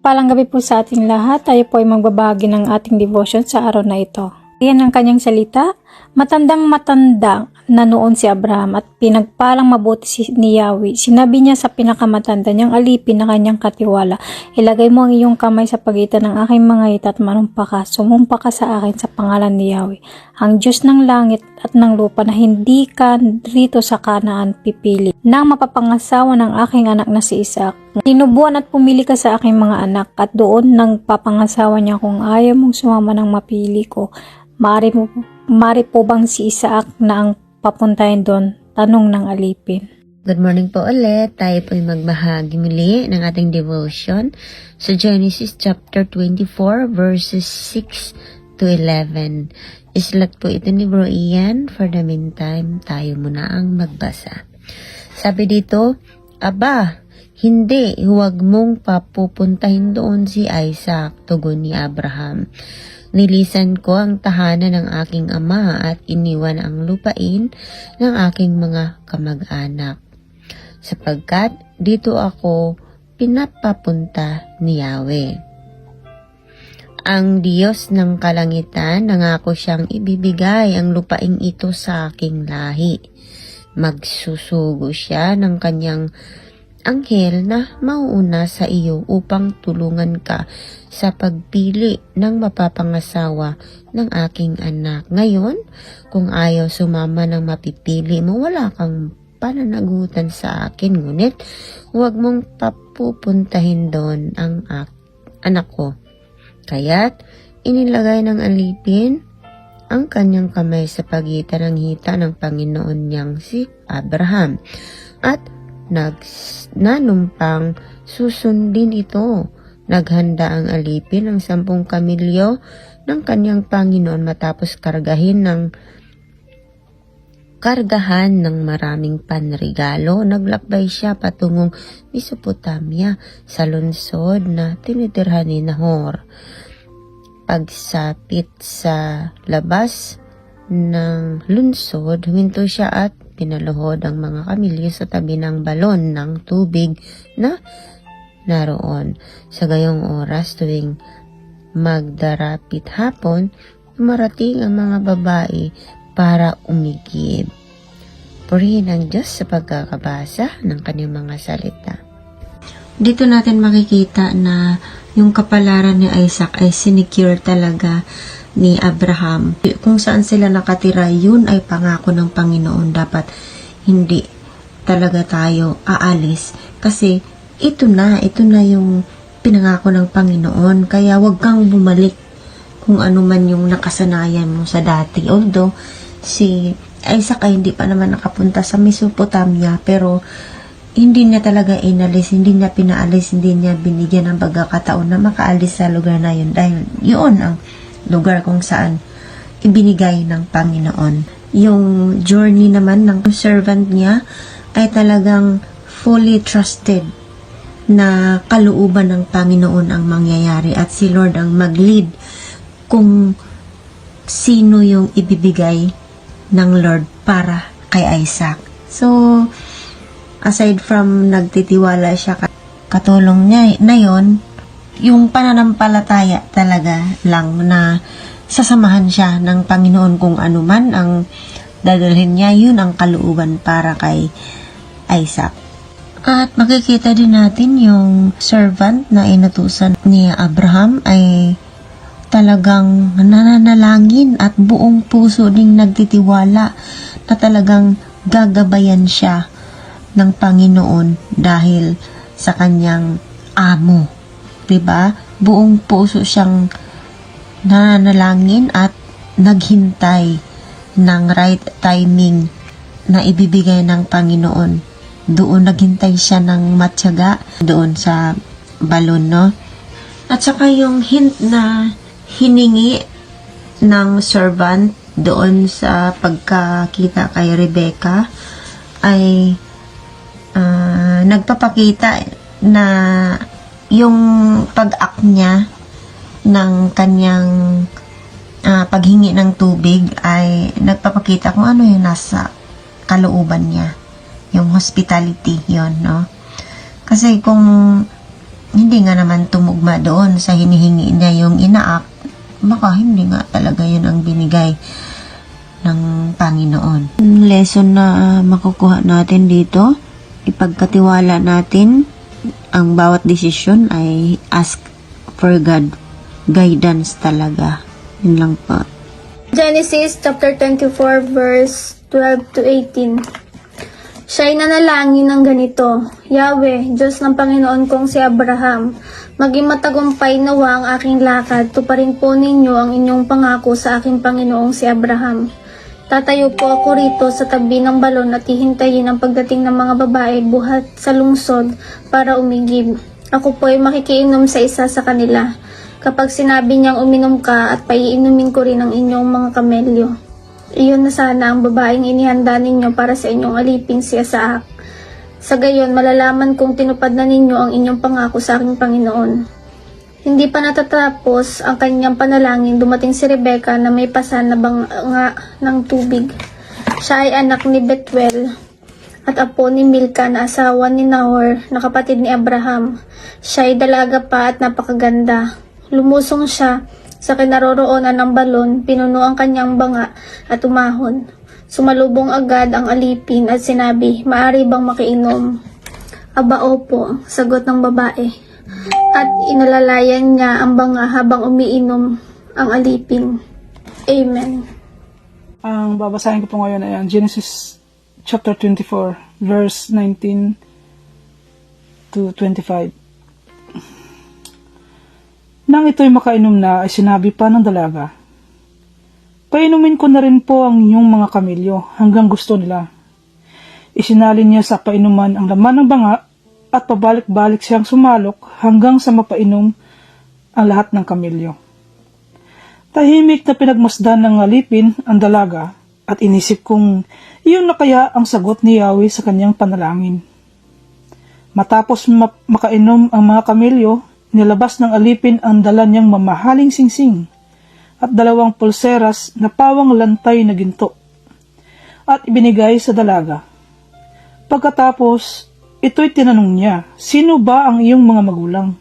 Palang gabi po sa ating lahat, tayo po ay magbabahagi ng ating devotion sa araw na ito. Yan ang kanyang salita, matandang matanda na noon si Abraham at pinagpalang mabuti ni Yahweh. Sinabi niya sa pinakamatanda niyang alipin na kanyang katiwala, ilagay mo ang iyong kamay sa pagitan ng aking mga hita at manumpa ka, sumumpa ka sa akin sa pangalan ni Yahweh, ang Diyos ng langit at ng lupa na hindi ka rito sa Kanaan pipili, nang mapapangasawa ng aking anak na si Isaac. Tinubuan at pumili ka sa aking mga anak at doon nang papangasawa niya kung ayaw mong sumama ng mapili ko. Mari po bang si Isaac na ang papuntahin doon? Tanong ng alipin. Good morning po ulit. Tayo po ay magbahagi muli ng ating devotion sa Genesis chapter 24 verses 6 to 11. Islat po ito ni Bro Ian. For the meantime, tayo muna ang magbasa. Sabi dito, Aba, hindi, huwag mong papupuntahin doon si Isaac, tugon ni Abraham. Nilisan ko ang tahanan ng aking ama at iniwan ang lupain ng aking mga kamag-anak, sapagkat dito ako pinapapunta ni Yahweh. Ang Diyos ng kalangitan, nangako siyang ibibigay ang lupaing ito sa aking lahi. Magsusugo siya ng kanyang anghel na mauuna sa iyo upang tulungan ka sa pagpili ng mapapangasawa ng aking anak. Ngayon, kung ayaw sumama ng mapipili mo, wala kang pananagutan sa akin, ngunit huwag mong papupuntahin doon ang anak ko. Kaya't inilagay ng alipin ang kanyang kamay sa pagitan ng hita ng Panginoon niyang si Abraham at nanumpang susundin ito. Naghanda ang alipin ng 10 kamilyo ng kanyang Panginoon matapos kargahan ng maraming panregalo. Naglakbay siya patungong Mesopotamia sa lungsod na tinitirhan ni Nahor. Pagsapit sa labas ng lungsod, huminto siya at pinaluhod ang mga kamilyo sa tabi ng balon ng tubig na naroon. Sa gayong oras, tuwing magdarapit hapon, dumarating ang mga babae para umigib. Purihin ang Diyos sa pagkakabasa ng kanyang mga salita. Dito natin makikita na yung kapalaran ni Isaac ay sinecure talaga ni Abraham. Kung saan sila nakatira, yun ay pangako ng Panginoon. Dapat hindi talaga tayo aalis. Kasi ito na yung pinangako ng Panginoon. Kaya wag kang bumalik kung ano man yung nakasanayan mo sa dati. Although, si Isaac ay hindi pa naman nakapunta sa Mesopotamia, pero hindi niya talaga inalis, hindi niya pinaalis, hindi niya binigyan ng pagkakataon na makaalis sa lugar na yun. Dahil yun ang lugar kung saan ibinigay ng Panginoon. Yung journey naman ng servant niya ay talagang fully trusted na kalooban ng Panginoon ang mangyayari at si Lord ang mag-lead kung sino yung ibibigay ng Lord para kay Isaac. So, aside from nagtitiwala siya katulong niya na yon, yung pananampalataya talaga lang na sasamahan siya ng Panginoon kung ano man ang dadalhin niya, yun ang kalooban para kay Isaac. At makikita din natin yung servant na inutusan ni Abraham ay talagang nananalangin at buong puso ding nagtitiwala na talagang gagabayan siya ng Panginoon dahil sa kanyang amo. Diba? Buong puso siyang nananalangin at naghintay ng right timing na ibibigay ng Panginoon. Doon naghintay siya ng matyaga doon sa balon, no? At saka yung hint na hiningi ng servant doon sa pagkakita kay Rebecca ay nagpapakita na yung pag-act niya ng kanyang paghingi ng tubig ay nagpapakita kung ano yung nasa kalooban niya. Yung hospitality, yon, no? Kasi kung hindi nga naman tumugma doon sa hinihingi niya yung inaak, baka hindi nga talaga yun ang binigay ng Panginoon. Lesson na makukuha natin dito, ipagkatiwala natin ang bawat desisyon ay ask for God guidance talaga. Yun lang po. Genesis chapter 24 verse 12 to 18. Siya'y nanalangin ng ganito, Yahweh, Diyos ng Panginoon kong si Abraham, maging matagumpay nawa ang aking lakad, tuparin po ninyo ang inyong pangako sa aking Panginoong si Abraham. Tatayo po ako rito sa tabi ng balon at hihintayin ang pagdating ng mga babae buhat sa lungsod para umigib. Ako po ay makikiinom sa isa sa kanila. Kapag sinabi niyang uminom ka at paiinumin ko rin ang inyong mga kamelyo. Iyon na sana ang babaeng inihanda ninyo para sa inyong alipin si Isaac. Sa gayon, malalaman kung tinupad na ninyo ang inyong pangako sa aking Panginoon. Hindi pa natatapos ang kanyang panalangin, dumating si Rebecca na may pasan na banga ng tubig. Siya ay anak ni Bethuel at apo ni Milka na asawa ni Nahor na kapatid ni Abraham. Siya ay dalaga pa at napakaganda. Lumusong siya sa kinaroroonan ng balon, pinuno ang kanyang banga at umahon. Sumalubong agad ang alipin at sinabi, "Maari bang makiinom?" "Aba, opo," sagot ng babae. At inalalayan niya ang banga habang umiinom ang alipin. Amen. Ang babasahin ko po ngayon ay ang Genesis chapter 24 verse 19 to 25. Nang ito'y makainom na, ay sinabi pa ng dalaga, "Painumin ko na rin po ang inyong mga kamilyo hanggang gusto nila." Isinalin niya sa painuman ang laman ng banga at pabalik-balik siyang sumalok hanggang sa mapainom ang lahat ng kamilyo. Tahimik na pinagmasdan ng alipin ang dalaga at inisip kong iyon na kaya ang sagot ni Yahweh sa kanyang panalangin. Matapos makainom ang mga kamilyo, nilabas ng alipin ang dala niyang mamahaling singsing at 2 pulseras na pawang lantay na ginto at ibinigay sa dalaga. Pagkatapos, ito'y tinanong niya, "Sino ba ang iyong mga magulang?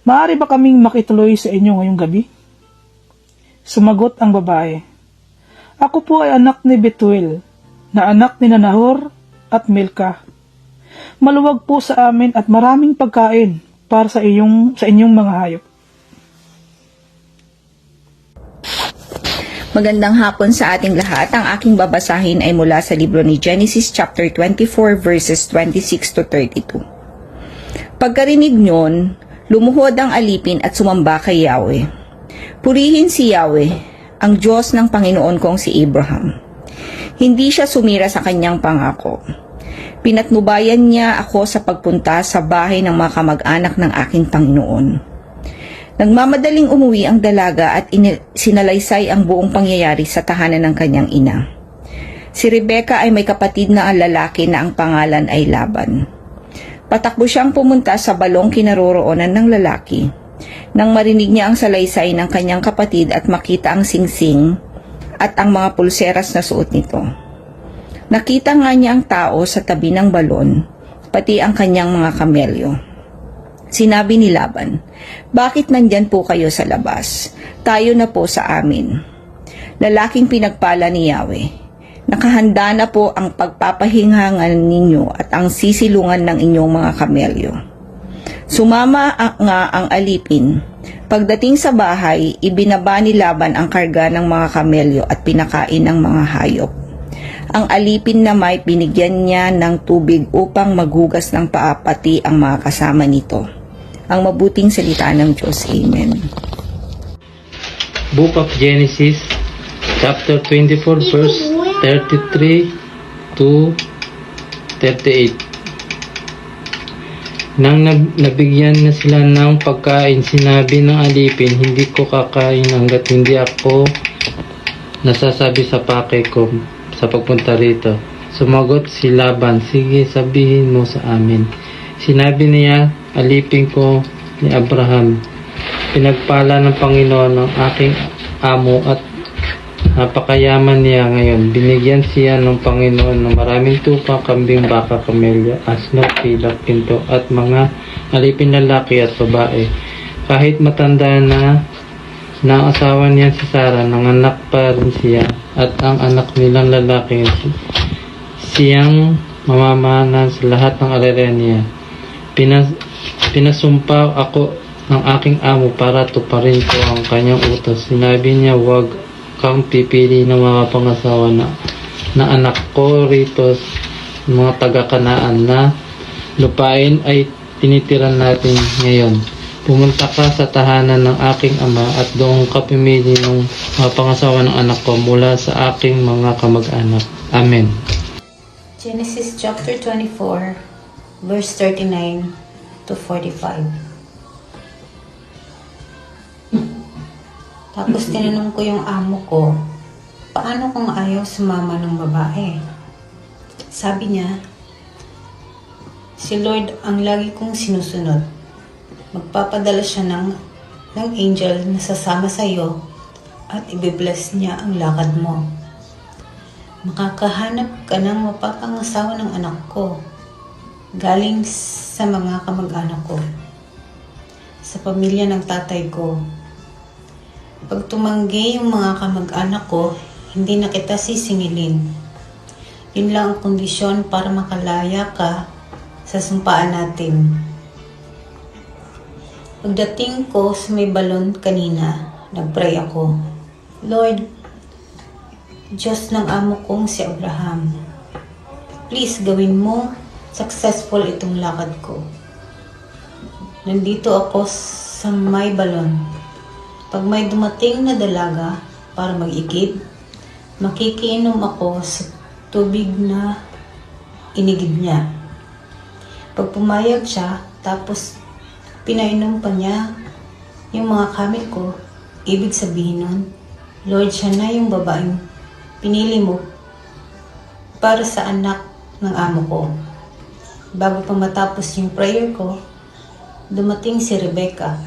Maaari ba kaming makituloy sa inyo ngayong gabi?" Sumagot ang babae, "Ako po ay anak ni Bethuel, na anak ni Nahor at Milka. Maluwag po sa amin at maraming pagkain para sa inyong mga hayop." Magandang hapon sa ating lahat. Ang aking babasahin ay mula sa libro ni Genesis chapter 24 verses 26 to 32. Pagkarinig nyon, lumuhod ang alipin at sumamba kay Yahweh. "Purihin si Yahweh, ang Diyos ng Panginoon kong si Abraham. Hindi siya sumira sa kanyang pangako. Pinatnubayan niya ako sa pagpunta sa bahay ng mga kamag-anak ng aking Panginoon." Nagmamadaling umuwi ang dalaga at sinalaysay ang buong pangyayari sa tahanan ng kanyang ina. Si Rebecca ay may kapatid na ang lalaki na ang pangalan ay Laban. Patakbo siyang pumunta sa balong kinaroroonan ng lalaki. Nang marinig niya ang salaysay ng kanyang kapatid at makita ang singsing at ang mga pulseras na suot nito. Nakita nga niya ang tao sa tabi ng balon, pati ang kanyang mga kamelyo. Sinabi ni Laban, "Bakit nandyan po kayo sa labas? Tayo na po sa amin." Lalaking pinagpala ni Yahweh, nakahanda na po ang pagpapahingangan ninyo at ang sisilungan ng inyong mga kamelyo. Sumama nga ang alipin. Pagdating sa bahay, ibinaba ni Laban ang karga ng mga kamelyo at pinakain ng mga hayop. Ang alipin na may binigyan niya ng tubig upang maghugas ng paa pati ang mga kasama nito. Ang mabuting salita ng Diyos. Amen. Book of Genesis, chapter 24, verse 33 to 38. Nang nabigyan na sila ng pagkain, sinabi ng alipin, "Hindi ko kakain hanggat hindi ako nasasabi sa pake ko sa pagpunta rito." Sumagot si Laban, "Sige, sabihin mo sa amin." Sinabi niya, "Alipin ko ni Abraham, pinagpala ng Panginoon ng aking amo at Napakayaman niya ngayon. Binigyan siya ng Panginoon ng maraming tupa, kambing, baka, kamelya, asno, pilak, pinto, at mga alipin lalaki at babae. Kahit matanda na ang asawa niya si Sarah, nanganak pa rin siya, at ang anak nilang lalaki siyang mamamahanan sa lahat ng arera niya. Pinasumpa ako ng aking amo para tuparin ko ang kanyang utos. Sinabi niya, huwag kang pipili ng mga pangasawa na anak ko rito, mga taga-Kanaan na lupain ay tinitiran natin ngayon. Pumunta ka sa tahanan ng aking ama at doon ka pumili ng mga pangasawa ng anak ko mula sa aking mga kamag-anak. Amen. Genesis chapter 24, verse 39 to 45. Tapos tinanong ko yung amo ko, paano kung ayaw sumama ng babae? Sabi niya, si Lord ang lagi kong sinusunod. Magpapadala siya ng angel na sasama sa iyo at ibibless niya ang lakad mo. Makakahanap ka ng mapapangasawa ng anak ko, galing sa mga kamag-anak ko, sa pamilya ng tatay ko. Pag tumanggi yung mga kamag-anak ko, hindi na kita sisingilin. Yun lang ang kondisyon para makalaya ka sa sumpaan natin. Pagdating ko sa may balon kanina, nagpray ako, Lord, Diyos ng amo kong si Abraham, please gawin mo successful itong lakad ko. Nandito ako sa may balon. Pag may dumating na dalaga para mag-igib, makikiinom ako sa tubig na inigib niya. Pag pumayag siya, tapos pinainom pa niya yung mga kamit ko, ibig sabihin nun, Lord, siya na yung babaeng pinili mo para sa anak ng amo ko. Bago pa matapos yung prayer ko, dumating si Rebecca.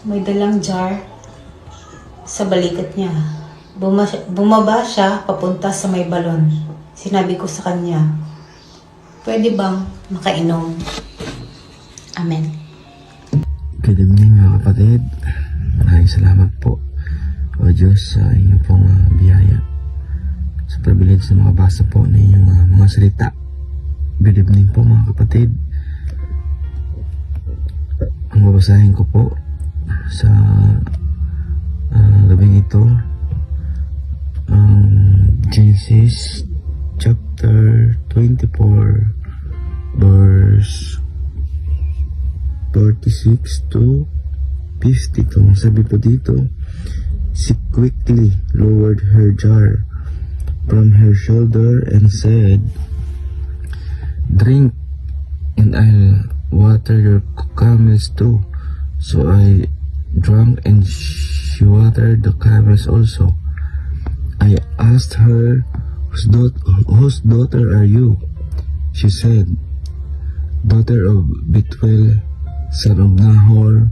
May dalang jar sa balikat niya. Bumaba siya papunta sa may balon. Sinabi ko sa kanya, pwede bang makainom? Amen. Good evening mga kapatid. Maraming salamat po o Diyos sa inyong pong biyaya, sa privilege na makabasa po ng inyong mga salita. Good evening po mga kapatid. Ang babasahin ko po sa gabing ito, Genesis chapter 24 verse 46 to 52. Sabi po dito, she quickly lowered her jar from her shoulder and said, drink and I'll water your camels too. So I drank and she watered the camels also. I asked her, whose daughter are you? She said, daughter of Bethuel, son of Nahor,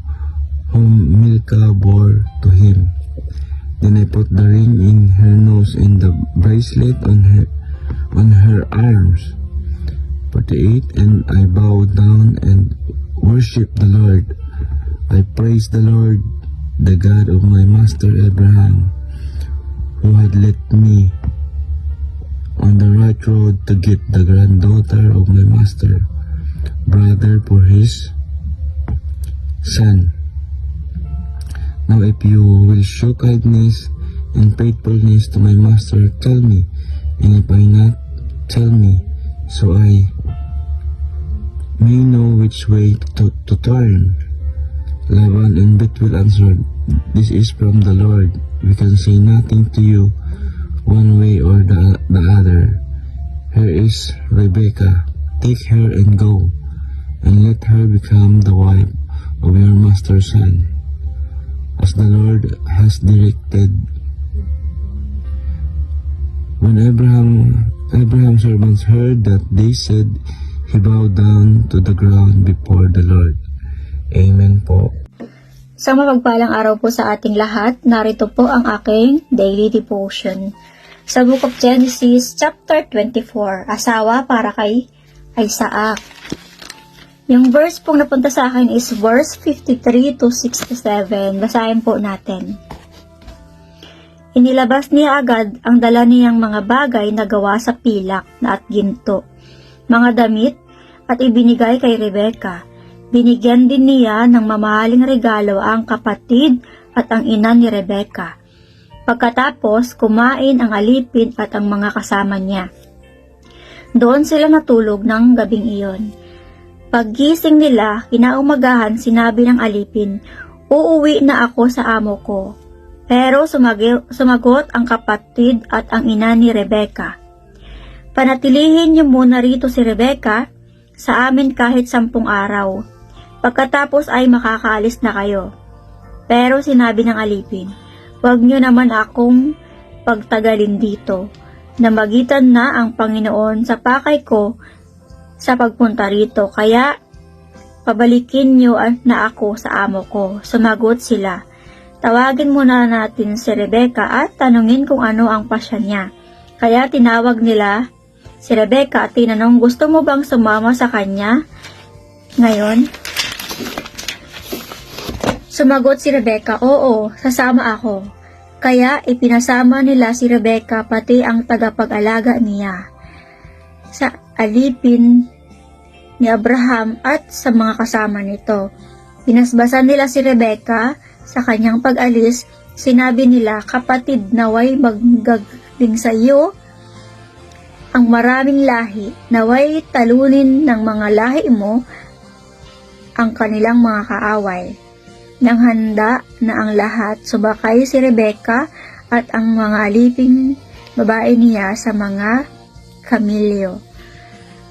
whom Milcah bore to him. Then I put the ring in her nose and the bracelet on her arms. 48. And I bowed down and worshipped the Lord. I praised the Lord, the God of my master Abraham, who had led me on the right road to get the granddaughter of my master, brother for his son. Now if you will show kindness and faithfulness to my master, tell me, and if I not, tell me, so I may know which way to turn. Laban and Bethuel answered, this is from the Lord. We can say nothing to you one way or the other. Here is Rebecca. Take her and go, and let her become the wife of your master's son, as the Lord has directed. When Abraham's servants heard that, they said, he bowed down to the ground before the Lord. Amen po. Sa mapagpalang araw po sa ating lahat, narito po ang aking daily devotion. Sa Book of Genesis, chapter 24, asawa para kay Isaac. Yung verse pong napunta sa akin is verse 53 to 67. Basahin po natin. Inilabas niya agad ang dala niyang mga bagay na gawa sa pilak na at ginto, mga damit, at ibinigay kay Rebecca. Binigyan din niya ng mamahaling regalo ang kapatid at ang ina ni Rebecca. Pagkatapos, kumain ang alipin at ang mga kasama niya. Doon sila natulog ng gabing iyon. Paggising nila, kinaumagahan sinabi ng alipin, "Uuwi na ako sa amo ko." Pero sumagot ang kapatid at ang ina ni Rebecca, "Panatilihin niyo muna rito si Rebecca sa amin kahit 10 araw. Pagkatapos ay makakaalis na kayo." Pero sinabi ng alipin, "Huwag niyo naman akong pagtagalin dito. Namagitan na ang Panginoon sa pakay ko sa pagpunta rito, kaya pabalikin niyo na ako sa amo ko." Sumagot sila, "Tawagin muna natin si Rebecca at tanungin kung ano ang pasya niya." Kaya tinawag nila si Rebecca at tinanong, "Gusto mo bang sumama sa kanya ngayon?" Sumagot si Rebecca, "Oo, sasama ako." Kaya ipinasama nila si Rebecca pati ang tagapag-alaga niya sa alipin ni Abraham at sa mga kasama nito. Pinasbasan nila si Rebecca sa kanyang pag-alis. Sinabi nila, "Kapatid, naway magagaling sa iyo ang maraming lahi, naway talunin ng mga lahi mo ang kanilang mga kaaway." Nang handa na ang lahat, subakay si Rebecca at ang mga aliping babae niya sa mga kamilyo.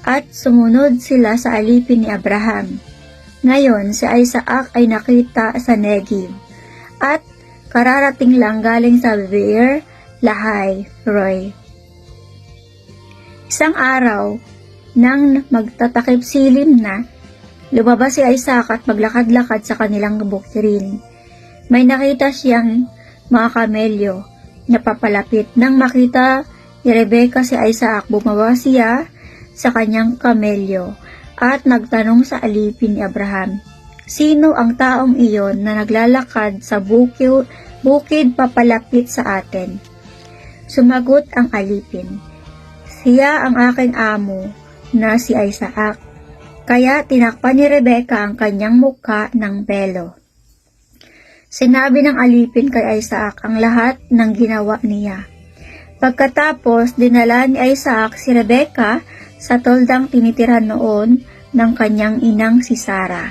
At sumunod sila sa alipin ni Abraham. Ngayon, si Isaac ay nakita sa Negev at kararating lang galing sa Beer Lahai Roy. Isang araw, nang magtatakip silim na, lumabas si Isaac at maglakad-lakad sa kanilang bukirin. May nakita siyang mga kamelyo na papalapit. Nang makita ni Rebecca si Isaac, bumaba siya sa kanyang kamelyo at nagtanong sa alipin ni Abraham, "Sino ang taong iyon na naglalakad sa bukid papalapit sa atin?" Sumagot ang alipin, "Siya ang aking amo na si Isaac." Kaya tinakpan ni Rebecca ang kanyang mukha ng pelo. Sinabi ng alipin kay Isaac ang lahat ng ginawa niya. Pagkatapos, dinala ni Isaac si Rebecca sa toldang tinitirahan noon ng kanyang inang si Sarah.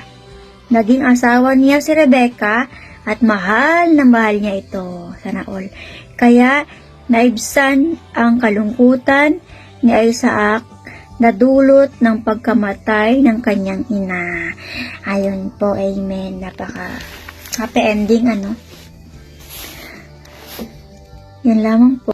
Naging asawa niya si Rebecca at mahal na mahal niya ito. Sana all. Kaya naibsan ang kalungkutan ni Isaac na dulot ng pagkamatay ng kanyang ina. Ayun po, amen. Napaka happy ending, ano? Yun lamang po.